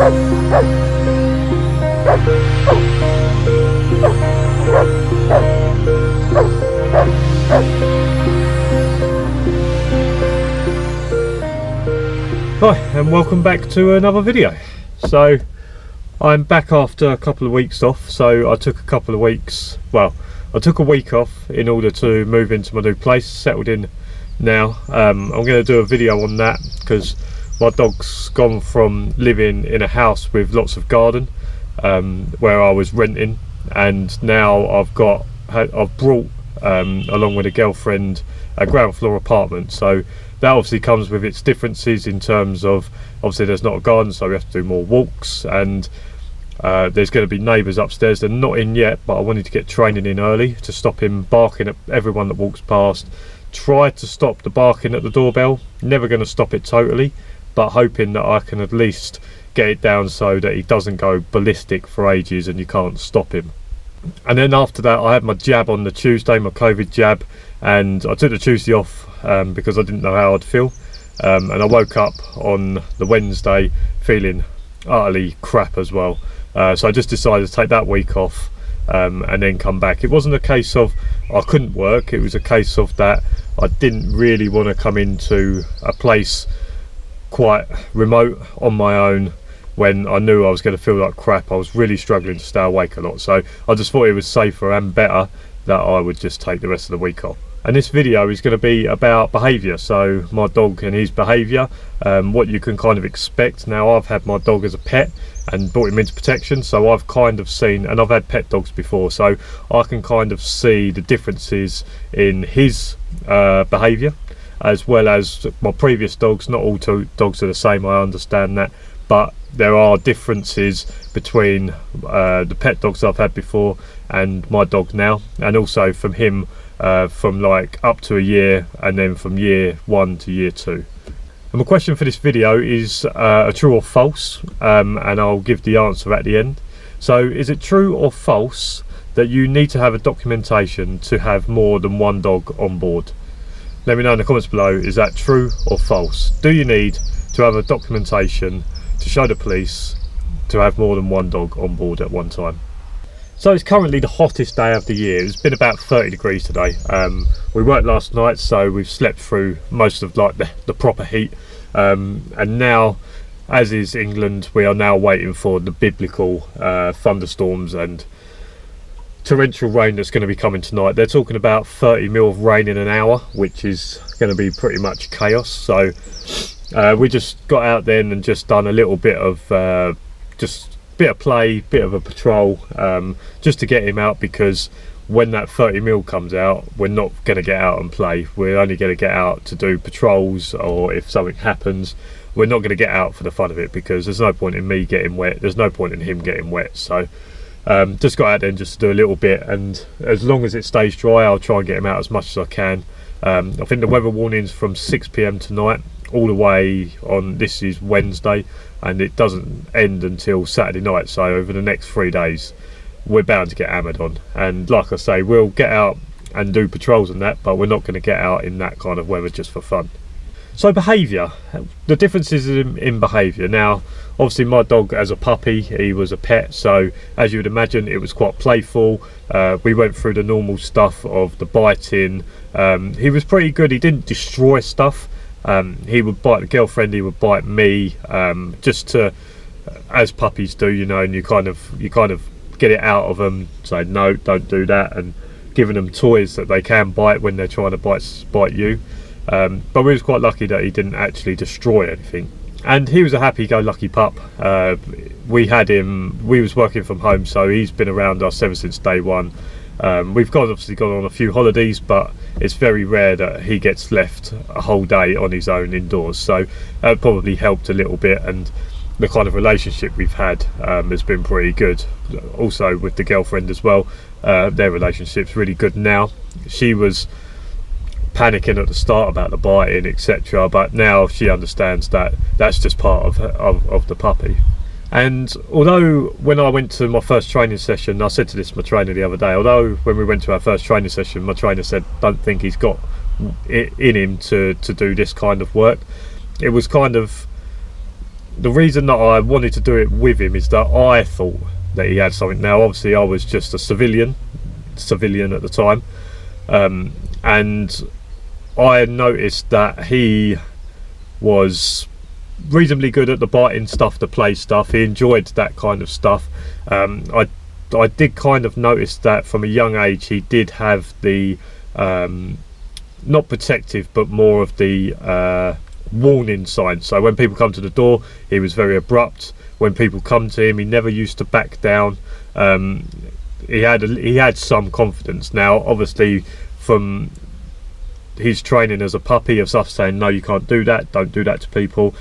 Hi, and welcome back to another video. So I'm back after a couple of weeks off. So I took a couple of weeks, well, I took a week off in order to move into my new place, settled in now. I'm going to do a video on that because my dog's gone from living in a house with lots of garden, where I was renting, and now I've brought along with a girlfriend a ground floor apartment. So that obviously comes with its differences in terms of, obviously there's not a garden, so we have to do more walks, and there's going to be neighbours upstairs. They're not in yet, but I wanted to get training in early to stop him barking at everyone that walks past. Try to stop the barking at the doorbell, never going to stop it totally, but hoping that I can at least get it down so that he doesn't go ballistic for ages and you can't stop him. And then after that I had my jab on the Tuesday, my COVID jab, and I took the Tuesday off because I didn't know how I'd feel, and I woke up on the Wednesday feeling utterly crap as well. So I just decided to take that week off and then come back. It wasn't a case of I couldn't work, it was a case of that I didn't really want to come into a place quite remote on my own when I knew I was going to feel like crap. I was really struggling to stay awake a lot, so I just thought it was safer and better that I would just take the rest of the week off. And this video is going to be about behaviour, so my dog and his behaviour, what you can kind of expect. Now, I've had my dog as a pet and brought him into protection, so I've kind of seen, and I've had pet dogs before, so I can kind of see the differences in his behaviour as well as my previous dogs. Not all dogs are the same, I understand that, but there are differences between the pet dogs I've had before and my dog now, and also from him from like up to a year, and then from year 1 to year 2. And my question for this video is a true or false, and I'll give the answer at the end. So is it true or false that you need to have a documentation to have more than one dog on board? Let me know in the comments below, is that true or false? Do you need to have a documentation to show the police to have more than one dog on board at one time? So it's currently the hottest day of the year. It's been about 30 degrees today. We worked last night, so we've slept through most of like the proper heat, and now, as is England, we are now waiting for the biblical thunderstorms and torrential rain that's going to be coming tonight. They're talking about 30 mil of rain in an hour, which is going to be pretty much chaos. So we just got out then and just done a little bit of bit of play, bit of a patrol, just to get him out, because when that 30 mil comes out, we're not going to get out and play. We're only going to get out to do patrols, or if something happens, we're not going to get out for the fun of it, because there's no point in me getting wet, there's no point in him getting wet. So just got out there just to do a little bit, and as long as it stays dry, I'll try and get him out as much as I can. I think the weather warning's from 6 PM tonight all the way on, this is Wednesday, and it doesn't end until Saturday night. So over the next 3 days we're bound to get hammered on, and like I say, we'll get out and do patrols and that, but we're not going to get out in that kind of weather just for fun. So behaviour, the differences in behaviour. Now obviously my dog as a puppy, he was a pet, so as you would imagine it was quite playful. We went through the normal stuff of the biting. He was pretty good, he didn't destroy stuff. He would bite the girlfriend, he would bite me, just to, as puppies do, you know, and you kind of get it out of them, say no, don't do that, and giving them toys that they can bite when they're trying to bite you. But we was quite lucky that he didn't actually destroy anything, and he was a happy-go-lucky pup. We had him, we was working from home, so he's been around us ever since day one. We've obviously gone on a few holidays, but it's very rare that he gets left a whole day on his own indoors, so that probably helped a little bit, and the kind of relationship we've had has been pretty good. Also with the girlfriend as well, their relationship's really good now. She was panicking at the start about the biting, etc., but now she understands that that's just part of the puppy. And although when I went to my first training session, I said to my trainer the other day, although when we went to our first training session, my trainer said, don't think he's got it in him to do this kind of work, it was kind of the reason that I wanted to do it with him is that I thought that he had something. Now obviously I was just a civilian at the time, and I noticed that he was reasonably good at the biting stuff, the play stuff. He enjoyed that kind of stuff. I did kind of notice that from a young age he did have the not protective but more of the warning signs. So when people come to the door, he was very abrupt. When people come to him, he never used to back down. He had some confidence. Now obviously from his training as a puppy of stuff saying no, you can't do that, don't do that to people,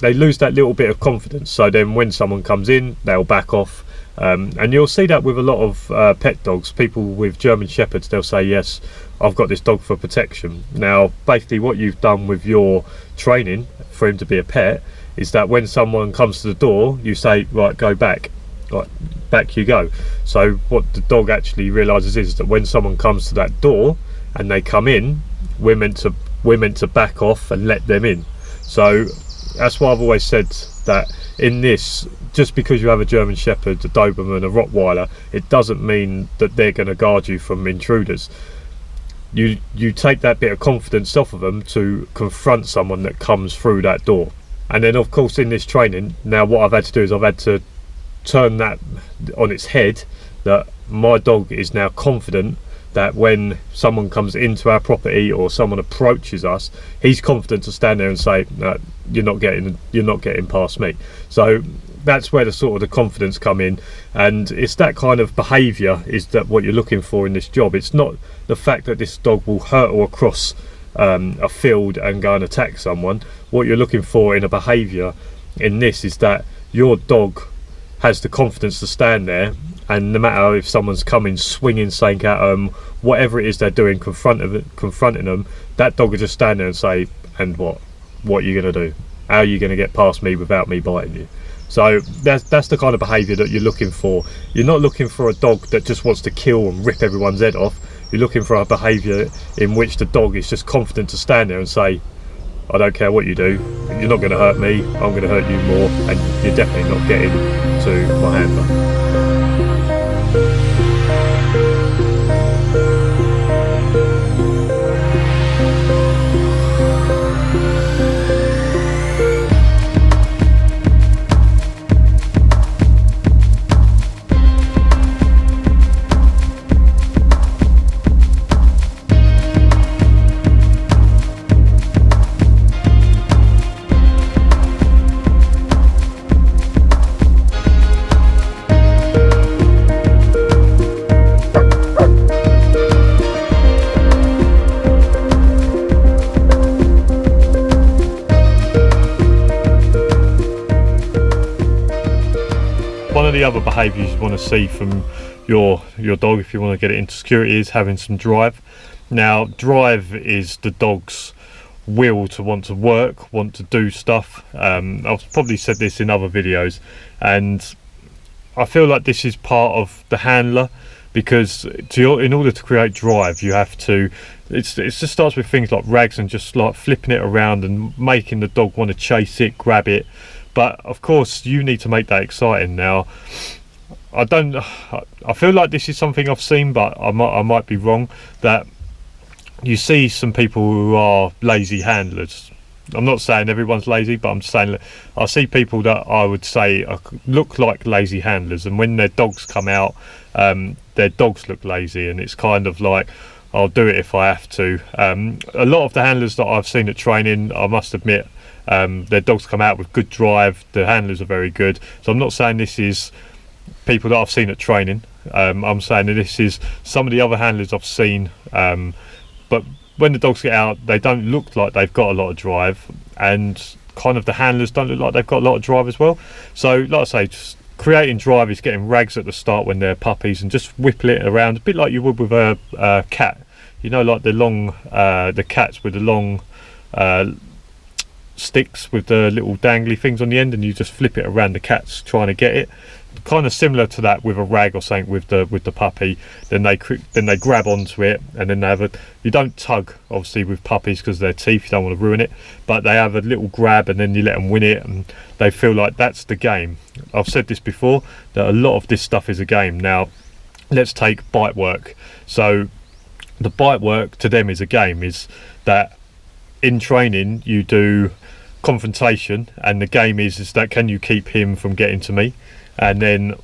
they lose that little bit of confidence. So then when someone comes in, they'll back off. And you'll see that with a lot of pet dogs. People with German Shepherds, they'll say, yes, I've got this dog for protection. Now basically what you've done with your training for him to be a pet is that when someone comes to the door, you say, right, go back. Right, back you go. So what the dog actually realizes is that when someone comes to that door and they come in, we're meant to back off and let them in. So that's why I've always said that in this, just because you have a German Shepherd, a Doberman, a Rottweiler, it doesn't mean that they're going to guard you from intruders. You take that bit of confidence off of them to confront someone that comes through that door. And then of course in this training, now what I've had to do is I've had to turn that on its head, that my dog is now confident that when someone comes into our property or someone approaches us, he's confident to stand there and say, no, you're not getting past me. So that's where the sort of the confidence come in, and it's that kind of behaviour is that what you're looking for in this job. It's not the fact that this dog will hurtle across a field and go and attack someone. What you're looking for in a behaviour in this is that your dog has the confidence to stand there, and no matter if someone's coming swinging something at them, whatever it is they're doing, confronting them, that dog will just stand there and say, and what are you going to do? How are you going to get past me without me biting you? So that's the kind of behaviour that you're looking for. You're not looking for a dog that just wants to kill and rip everyone's head off. You're looking for a behaviour in which the dog is just confident to stand there and say, I don't care what you do, you're not going to hurt me, I'm going to hurt you more, and you're definitely not getting to my handler. One of the other behaviours you want to see from your dog if you want to get it into security is having some drive. Now drive is the dog's will to want to work, want to do stuff. I've probably said this in other videos, and I feel like this is part of the handler, because in order to create drive you have to, it just starts with things like rags and just like flipping it around and making the dog want to chase it, grab it. But of course you need to make that exciting. Now I feel like this is something I've seen, but I might be wrong, that you see some people who are lazy handlers. I'm not saying everyone's lazy, but I'm saying I see people that I would say look like lazy handlers, and when their dogs come out, their dogs look lazy, and it's kind of like, I'll do it if I have to. A lot of the handlers that I've seen at training, I must admit, their dogs come out with good drive, the handlers are very good. So I'm not saying this is people that I've seen at training, I'm saying that this is some of the other handlers I've seen, but when the dogs get out, they don't look like they've got a lot of drive, and kind of the handlers don't look like they've got a lot of drive as well. So like I say, just creating drive is getting rags at the start when they're puppies and just whipping it around a bit like you would with a cat, you know, like the cats with the long sticks with the little dangly things on the end, and you just flip it around the cats trying to get it. kind of similar to that with a rag or something with the puppy. Then they grab onto it, and then they have you don't tug obviously with puppies because of their teeth, you don't want to ruin it, but they have a little grab and then you let them win it, and they feel like that's the game. I've said this before, that a lot of this stuff is a game. Now let's take bite work. So the bite work to them is a game, is that in training you do confrontation, and the game is that can you keep him from getting to me, and then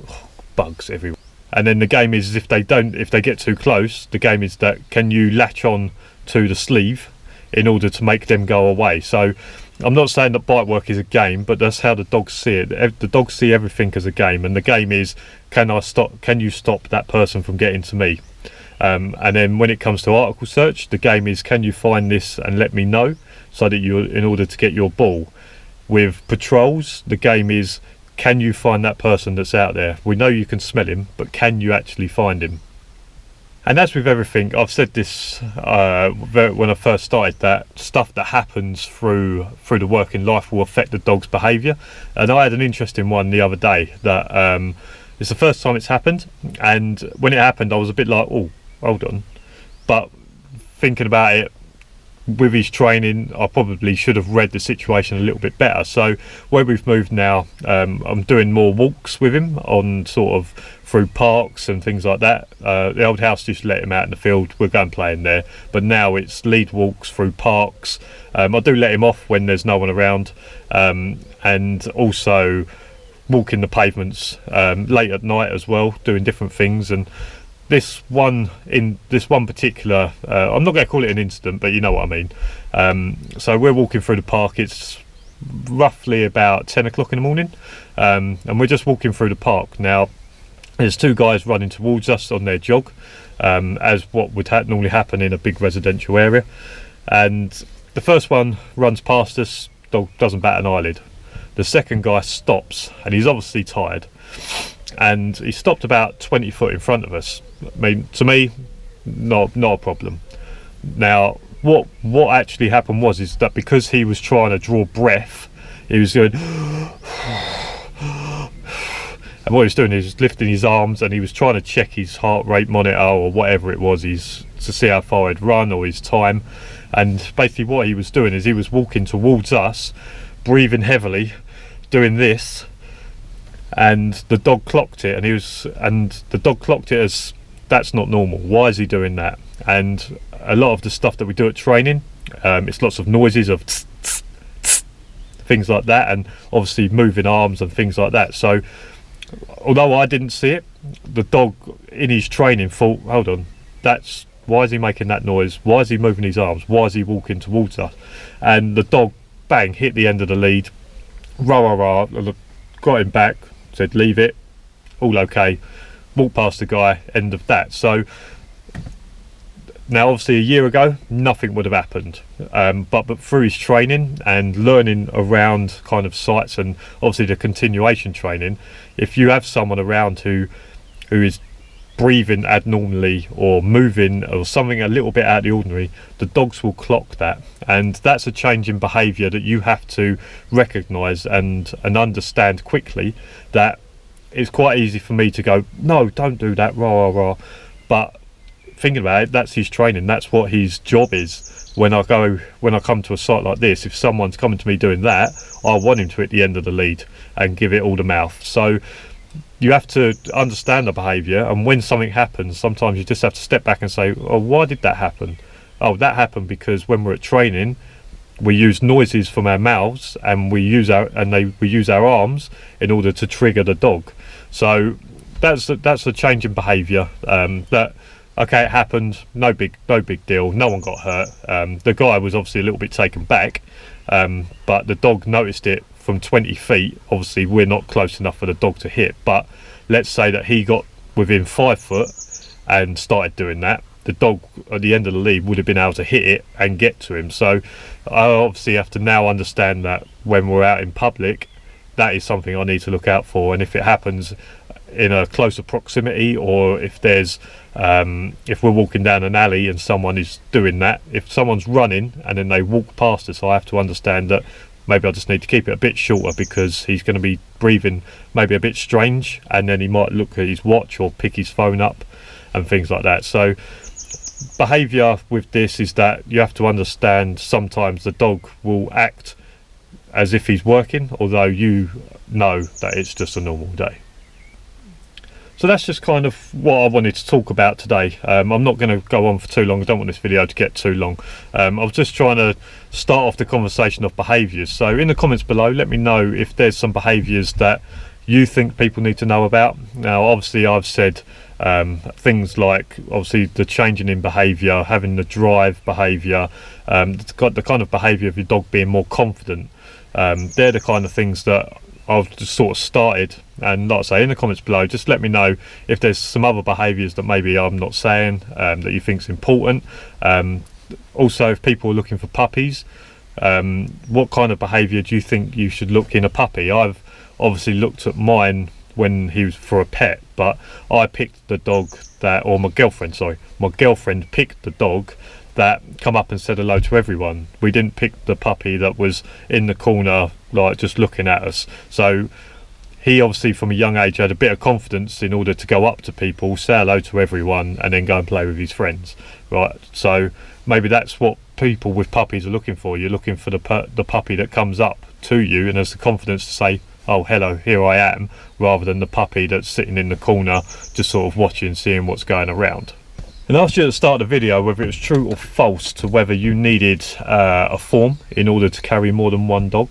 bugs everywhere. And then the game is if they get too close, the game is that can you latch on to the sleeve in order to make them go away. So I'm not saying that bite work is a game, but that's how the dogs see it. The dogs see everything as a game, and the game is can you stop that person from getting to me. And then when it comes to article search, the game is can you find this and let me know, so that in order to get your ball. With patrols, the game is can you find that person that's out there. We know you can smell him, but can you actually find him? And as with everything, I've said this when I first started, that stuff that happens through the working life will affect the dog's behaviour. And I had an interesting one the other day that it's the first time it's happened, and when it happened I was a bit like, oh, hold on. But thinking about it, with his training, I probably should have read the situation a little bit better. So where we've moved now, I'm doing more walks with him on sort of through parks and things like that. The old house just let him out in the field, we're going playing there, but now it's lead walks through parks. I do let him off when there's no one around, and also walking the pavements late at night as well, doing different things. And this one particular, I'm not going to call it an incident, but you know what I mean. So we're walking through the park, it's roughly about 10 o'clock in the morning, and we're just walking through the park. Now there's two guys running towards us on their jog, as what would normally happen in a big residential area, and the first one runs past us, dog doesn't bat an eyelid. The second guy stops, and he's obviously tired, and he stopped about 20 foot in front of us. I mean, to me, not a problem. Now what actually happened is that because he was trying to draw breath, he was going and what he was doing is lifting his arms, and he was trying to check his heart rate monitor or whatever it was, to see how far he'd run or his time. And basically what he was doing is he was walking towards us, breathing heavily, doing this, and the dog clocked it, and the dog clocked it as that's not normal. Why is he doing that? And a lot of the stuff that we do at training, it's lots of noises of tss, tss, tss, things like that, and obviously moving arms and things like that. So although I didn't see it, the dog in his training thought, hold on, why is he making that noise? Why is he moving his arms? Why is he walking towards us? And the dog, bang, hit the end of the lead, rah rah rah, got him back, said leave it, all okay, walked past the guy, end of that. So now obviously a year ago nothing would have happened, but through his training and learning around kind of sites, and obviously the continuation training, if you have someone around who is breathing abnormally or moving or something a little bit out of the ordinary, the dogs will clock that, and that's a change in behaviour that you have to recognise and understand quickly. That it's quite easy for me to go, no, don't do that, rah rah rah, but thinking about it, that's his training, that's what his job is. When I come to a site like this, if someone's coming to me doing that, I want him to hit the end of the lead and give it all the mouth. So you have to understand the behaviour, and when something happens, sometimes you just have to step back and say, oh, why did that happen? Oh, that happened because when we're at training, we use noises from our mouths, and we use our arms in order to trigger the dog. So that's a change in behaviour. That okay, it happened, no big deal, no one got hurt. The guy was obviously a little bit taken back, but the dog noticed it from 20 feet. Obviously we're not close enough for the dog to hit, but let's say that he got within 5 foot and started doing that, the dog at the end of the lead would have been able to hit it and get to him. So I obviously have to now understand that when we're out in public, that is something I need to look out for. And if it happens in a closer proximity, or if there's if we're walking down an alley and someone is doing that, if someone's running and then they walk past us, I have to understand that maybe I just need to keep it a bit shorter because he's going to be breathing maybe a bit strange, and then he might look at his watch or pick his phone up and things like that. So behaviour with this is that you have to understand sometimes the dog will act as if he's working, although you know that it's just a normal day. So that's just kind of what I wanted to talk about today. I'm not going to go on for too long. I don't want this video to get too long. I was just trying to start off the conversation of behaviours. So in the comments below, let me know if there's some behaviours that you think people need to know about. Now obviously I've said things like obviously the changing in behaviour, having the drive behaviour, the kind of behaviour of your dog being more confident. They're the kind of things that I've just sort of started, and like I say, in the comments below, just let me know if there's some other behaviours that maybe I'm not saying that you think is important. Also, if people are looking for puppies, what kind of behaviour do you think you should look in a puppy? I've obviously looked at mine when he was for a pet, but I picked the dog that, or my girlfriend picked the dog that come up and said hello to everyone. We didn't pick the puppy that was in the corner like just looking at us. So he obviously from a young age had a bit of confidence in order to go up to people, say hello to everyone, and then go and play with his friends, right? So maybe that's what people with puppies are looking for. You're looking for the puppy that comes up to you and has the confidence to say, oh hello, here I am, rather than the puppy that's sitting in the corner just sort of watching, seeing what's going around. And I asked you at the start of the video whether it was true or false to whether you needed a form in order to carry more than one dog.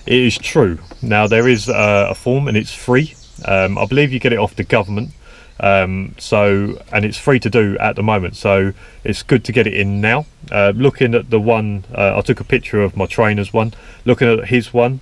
It is true. Now there is a form and it's free. I believe you get it off the government, and it's free to do at the moment, so it's good to get it in now. Looking at the one, I took a picture of my trainer's one. Looking at his one,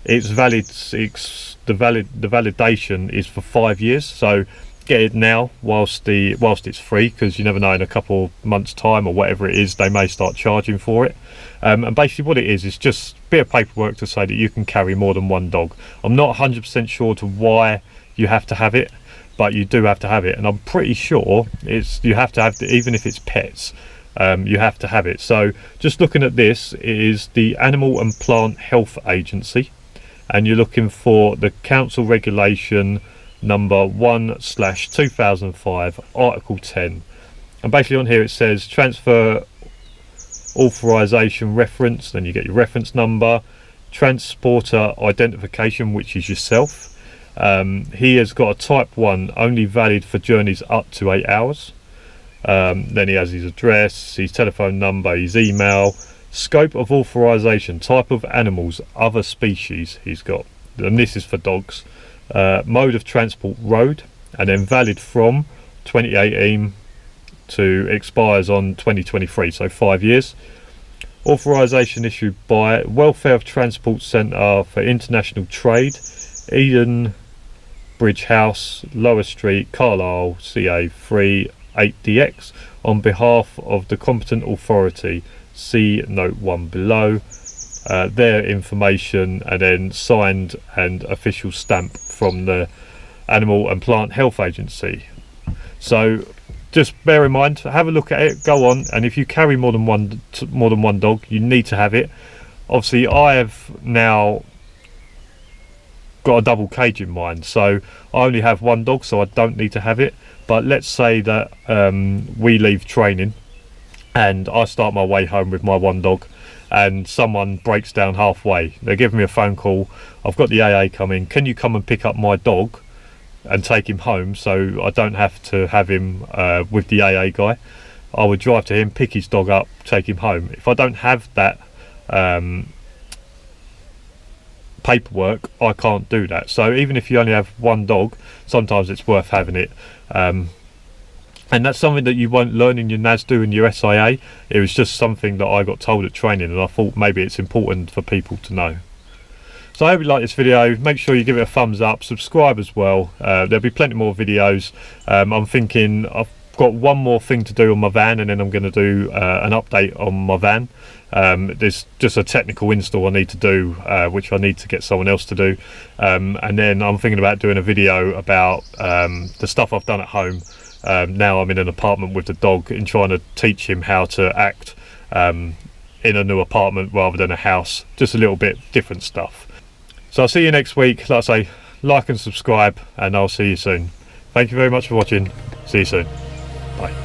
it's valid. The validation is for 5 years, so get it now whilst it's free, because you never know, in a couple of months time or whatever it is, they may start charging for it. And basically what it is just a bit of paperwork to say that you can carry more than one dog. I'm not 100% sure to why you have to have it, but you do have to have it, and I'm pretty sure you have to have it, even if it's pets. You have to have it. So just looking at this, it is the Animal and Plant Health Agency, and you're looking for the council regulation number 1/2005, article 10, and basically on here it says transfer authorization reference, then you get your reference number, transporter identification, which is yourself. He has got a type 1, only valid for journeys up to 8 hours. Then he has his address, his telephone number, his email, scope of authorization, type of animals, other species he's got, and this is for dogs. Mode of transport, road, and then valid from 2018 to expires on 2023, so 5 years. Authorization issued by Welfare of Transport Centre for International Trade, Eden Bridge House, Lower Street, Carlisle, CA 38DX, on behalf of the competent authority. See note 1 below. Their information, and then signed and official stamp from the Animal and Plant Health Agency. So just bear in mind, have a look at it, go on, and if you carry more than one dog, you need to have it. Obviously I have now got a double cage in mind, so I only have one dog, so I don't need to have it. But let's say that we leave training and I start my way home with my one dog, and someone breaks down halfway. They give me a phone call, I've got the AA coming, can you come and pick up my dog and take him home so I don't have to have him with the AA guy? I would drive to him, pick his dog up, take him home. If I don't have that paperwork, I can't do that. So even if you only have one dog, sometimes it's worth having it. And that's something that you won't learn in your NASDU and your SIA. It was just something that I got told at training, and I thought maybe it's important for people to know. So I hope you like this video. Make sure you give it a thumbs up, subscribe as well. There'll be plenty more videos. I'm thinking I've got one more thing to do on my van, and then I'm going to do an update on my van. There's just a technical install I need to do, which I need to get someone else to do. And then I'm thinking about doing a video about the stuff I've done at home. Now I'm in an apartment with the dog, and trying to teach him how to act in a new apartment rather than a house, just a little bit different stuff. So I'll see you next week. Like I say, like and subscribe, and I'll see you soon. Thank you very much for watching. See you soon. Bye.